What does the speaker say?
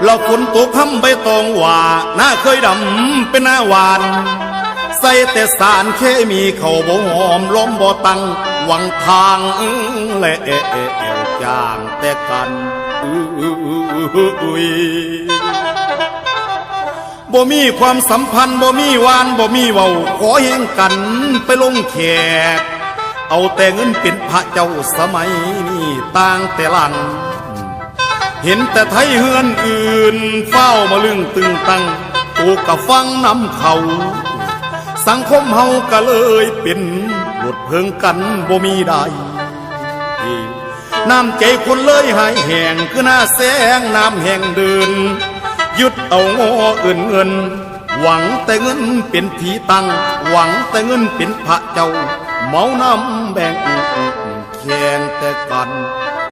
เราฝนตกห้ำใบตองหว่าหน้าเคยดำเป็นหน้าหวานใส่แต่สารเคมีเขาบ่หอมล้มบ่ตังหวังทางและเอวจางแต่กันบ่มีความสัมพันธ์บ่มีหวานบ่มีเว้าขอแห่งกันไปลงแขกเอาแต่เงินเป็นพระเจ้าสมัยนี้ต่างแต่หลังเห็นแต่ไทยเฮือนอื่นเฝ้ามาลึงตึงตังตูกะฟังน้ำเขาสังคมเฮาก็เลยเป็นหลดเพิงกันบ่มีได้น้ำใจคนเลยหายแห้งคือหน้าแสงน้ำแห้งเดินยึดเอางอเอื่นเงินหวังแต่เงินเป็นที่ตั้งหวังแต่เงินเป็นพระเจ้าเมาน้ำแบ่งแข่งแต่กัน